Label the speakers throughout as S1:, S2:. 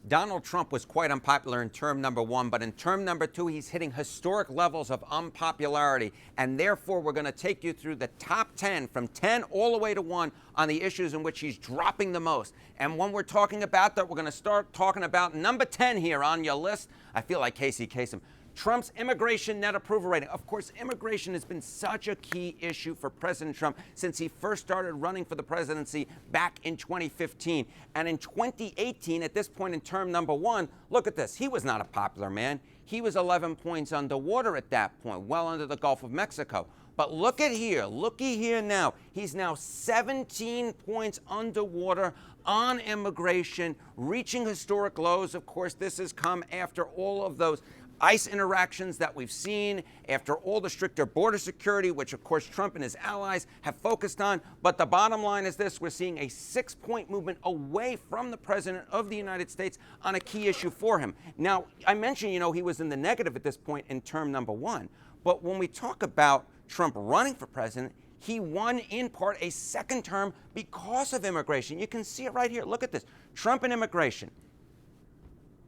S1: Donald Trump was quite unpopular in term number one, but in term number two, he's hitting historic levels of unpopularity. And therefore, we're going to take you through the top 10, from 10 all the way to 1, on the issues in which he's dropping the most. And when we're talking about that, we're going to start talking about number 10 here on your list. I feel like Casey Kasem. Trump's immigration net approval rating. Of course, immigration has been such a key issue for President Trump since he first started running for the presidency back in 2015. And in 2018, at this point in term number one, look at this. He was not a popular man. He was 11 points underwater at that point, well under the Gulf of Mexico. But look at here. Looky here now. He's now 17 points underwater on immigration, reaching historic lows. Of course, this has come after all of those ICE interactions that we've seen, after all the stricter border security, which of course Trump and his allies have focused on. But the bottom line is this: we're seeing a 6-point movement away from the president of the United States on a key issue for him. Now, I mentioned, he was in the negative at this point in term number one. But when we talk about Trump running for president, he won in part a second term because of immigration. You can see it right here. Look at this. Trump and immigration.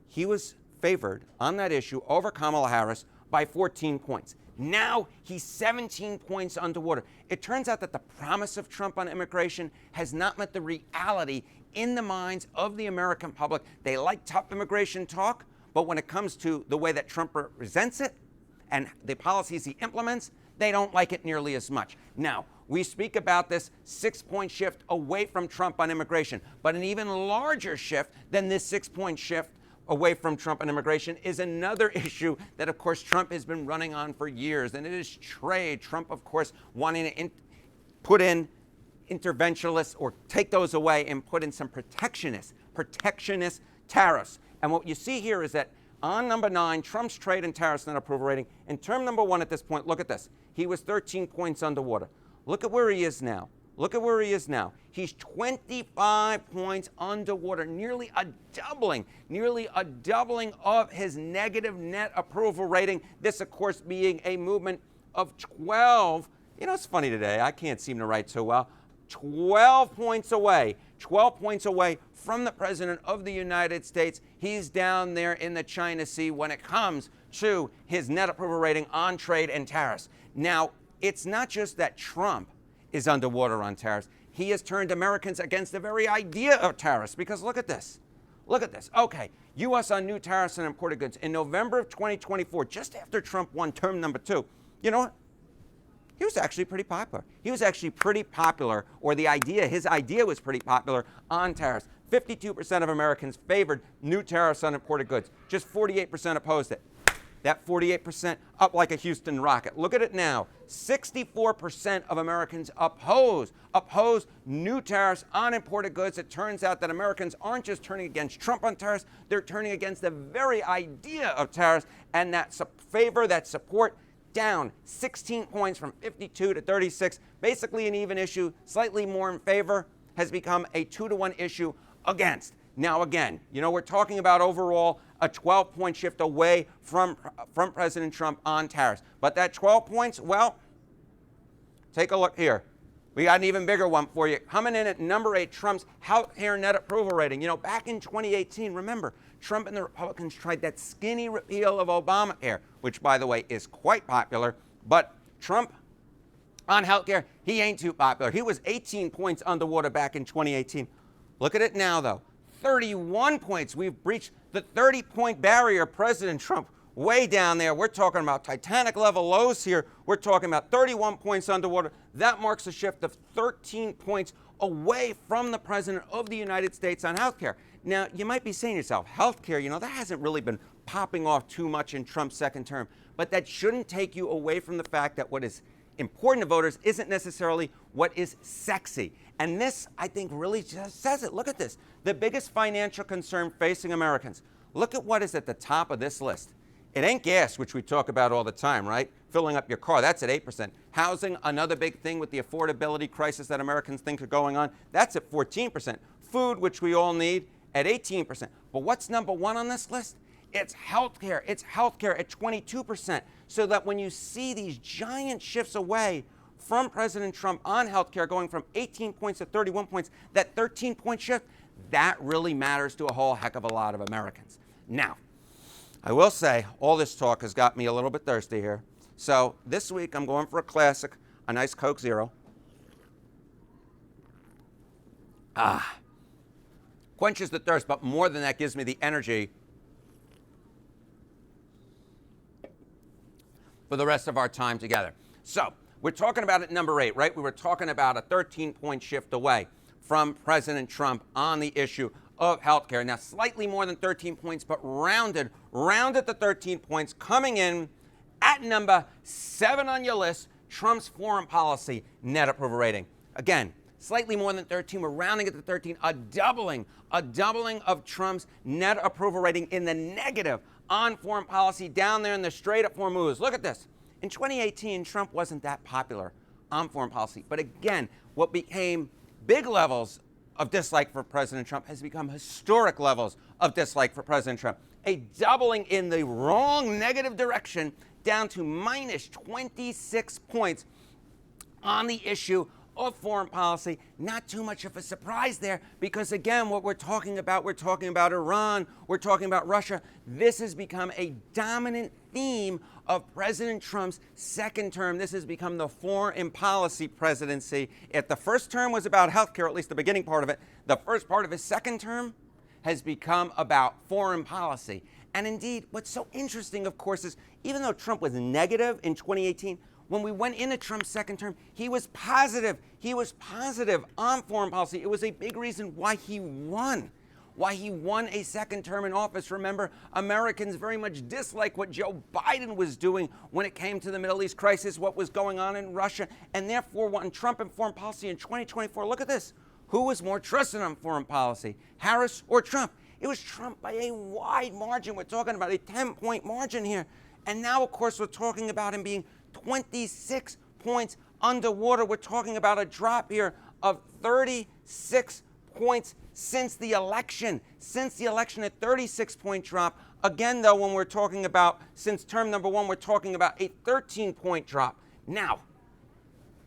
S1: He was favored on that issue over Kamala Harris by 14 points. Now he's 17 points underwater. It turns out that the promise of Trump on immigration has not met the reality in the minds of the American public. They like tough immigration talk, but when it comes to the way that Trump presents it and the policies he implements, they don't like it nearly as much. Now, we speak about this 6-point shift away from Trump on immigration, but an even larger shift than this 6-point shift away from Trump and immigration is another issue that, of course, Trump has been running on for years, and it is trade. Trump, of course, wanting to put in interventionists or take those away and put in some protectionist tariffs. And what you see here is that on number 9, Trump's trade and tariffs net approval rating, in term number 1 at this point, look at this. He was 13 points underwater. Look at where he is now. Look at where he is now. He's 25 points underwater, nearly a doubling of his negative net approval rating. This, of course, being a movement of 12. It's funny today. I can't seem to write so well. 12 points away from the President of the United States. He's down there in the China Sea when it comes to his net approval rating on trade and tariffs. Now, it's not just that Trump is underwater on tariffs. He has turned Americans against the very idea of tariffs, because look at this. Look at this. Okay, U.S. on new tariffs on imported goods. In November of 2024, just after Trump won term number 2, you know what? He was actually pretty popular. Or his idea was pretty popular on tariffs. 52% of Americans favored new tariffs on imported goods. Just 48% opposed it. That 48% up like a Houston rocket. Look at it now. 64% of Americans oppose new tariffs on imported goods. It turns out that Americans aren't just turning against Trump on tariffs, they're turning against the very idea of tariffs, and that support down 16 points from 52 to 36. Basically an even issue, slightly more in favor, has become a 2-to-1 issue against. Now again, we're talking about overall a 12-point shift away from President Trump on tariffs. But that 12 points, well, take a look here. We got an even bigger one for you. Coming in at number 8, Trump's healthcare net approval rating. Back in 2018, remember, Trump and the Republicans tried that skinny repeal of Obamacare, which, by the way, is quite popular. But Trump on healthcare, he ain't too popular. He was 18 points underwater back in 2018. Look at it now, though. 31 points. We've breached the 30-point barrier. President Trump way down there. We're talking about Titanic level lows here. We're talking about 31 points underwater. That marks a shift of 13 points away from the President of the United States on health care. Now, you might be saying to yourself, health care, that hasn't really been popping off too much in Trump's second term. But that shouldn't take you away from the fact that what is important to voters isn't necessarily what is sexy. And this, I think, really just says it. Look at this. The biggest financial concern facing Americans. Look at what is at the top of this list. It ain't gas, which we talk about all the time, right? Filling up your car, that's at 8%. Housing, another big thing with the affordability crisis that Americans think are going on, that's at 14%. Food, which we all need, at 18%. But what's number 1 on this list? It's healthcare. It's healthcare at 22%. So that when you see these giant shifts away from President Trump on healthcare, going from 18 points to 31 points, that 13-point shift, That really matters to a whole heck of a lot of Americans. Now, I will say all this talk has got me a little bit thirsty here. So this week I'm going for a classic, a nice Coke Zero. Quenches the thirst, but more than that, gives me the energy for the rest of our time together. So we're talking about at number 8, right? We were talking about a 13-point shift away from President Trump on the issue of health care. Now, slightly more than 13 points, but rounded to 13 points, coming in at number 7 on your list, Trump's foreign policy net approval rating. Again, slightly more than 13. We're rounding it to 13. A doubling of Trump's net approval rating in the negative on foreign policy down there in the Strait of Hormuz. Look at this. In 2018, Trump wasn't that popular on foreign policy. But again, what became big levels of dislike for President Trump has become historic levels of dislike for President Trump. A doubling in the wrong negative direction down to minus 26 points on the issue of foreign policy. Not too much of a surprise there because, again, what we're talking about Iran, we're talking about Russia. This has become a dominant theme of President Trump's second term. This has become the foreign policy presidency. If the first term was about health care, at least the beginning part of it, the first part of his second term has become about foreign policy. And indeed, what's so interesting, of course, is even though Trump was negative in 2018, when we went into Trump's second term, he was positive. He was positive on foreign policy. It was a big reason why he won a second term in office. Remember, Americans very much disliked what Joe Biden was doing when it came to the Middle East crisis, what was going on in Russia, and therefore wanting Trump in foreign policy in 2024. Look at this. Who was more trusted on foreign policy, Harris or Trump? It was Trump by a wide margin. We're talking about a 10-point margin here. And now, of course, we're talking about him being 26 points underwater. We're talking about a drop here of 36 points since the election. A 36-point drop. Again, though, when we're talking about since term number 1, we're talking about a 13-point drop. Now,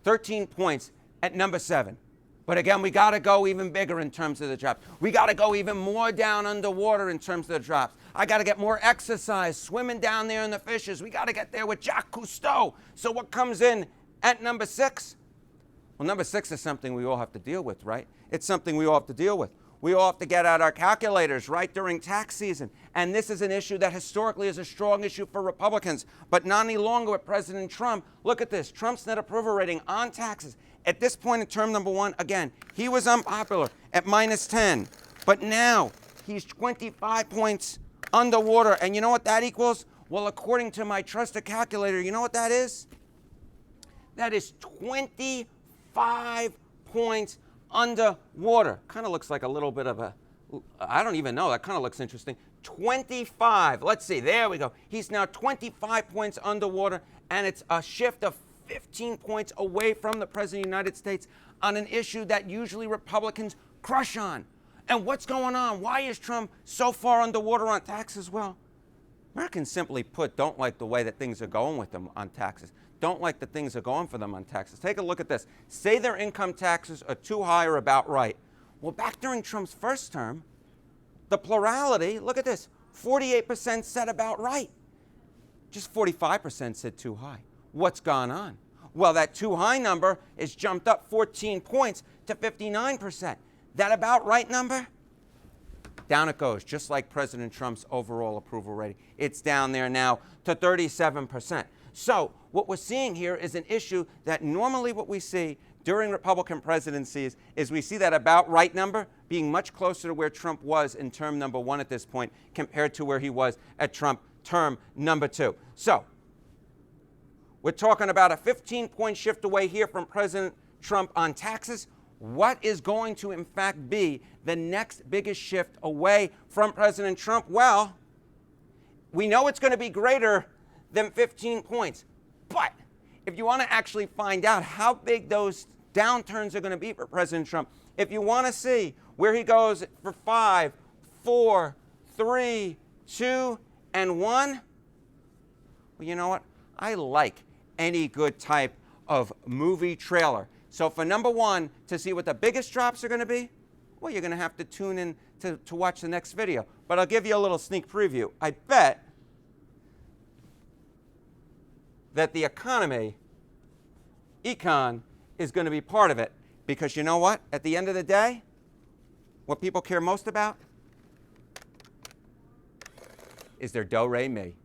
S1: 13 points at number 7. But again, we got to go even bigger in terms of the drops. We got to go even more down underwater in terms of the drops. I got to get more exercise, swimming down there in the fishes. We got to get there with Jacques Cousteau. So what comes in at number 6? Well, number 6 is something we all have to deal with, right? It's something we all have to deal with. We all have to get out our calculators, right, during tax season. And this is an issue that historically is a strong issue for Republicans, but not any longer with President Trump. Look at this. Trump's net approval rating on taxes. At this point in term number 1, again, he was unpopular at minus 10. But now he's 25 points underwater. And you know what that equals? Well, according to my trusted calculator, you know what that is? That is 25 points underwater. Kind of looks like a little bit of a, I don't even know. That kind of looks interesting. 25. Let's see. There we go. He's now 25 points underwater, and it's a shift of 15 points away from the President of the United States on an issue that usually Republicans crush on. And what's going on? Why is Trump so far underwater on taxes? Well, Americans simply put don't like the way that things are going with them on taxes. Don't like the things that are going for them on taxes. Take a look at this. Say their income taxes are too high or about right. Well, back during Trump's first term, the plurality, look at this, 48% said about right. Just 45% said too high. What's gone on? Well, that too high number is jumped up 14 points to 59%. That about right number? Down it goes, just like President Trump's overall approval rating. It's down there now to 37%. So what we're seeing here is an issue that normally what we see during Republican presidencies is we see that about right number being much closer to where Trump was in term number 1 at this point compared to where he was at Trump term number 2. So we're talking about a 15-point shift away here from President Trump on taxes. What is going to, in fact, be the next biggest shift away from President Trump? Well, we know it's going to be greater than 15 points. But if you want to actually find out how big those downturns are going to be for President Trump, if you want to see where he goes for 5, 4, 3, 2, and 1, well, you know what? I like any good type of movie trailer. So for number 1, to see what the biggest drops are going to be, Well, you're going to have to tune in to watch the next video. But I'll give you a little sneak preview. I bet that the economy, econ, is going to be part of it. Because you know what? At the end of the day, what people care most about is their do, re, mi.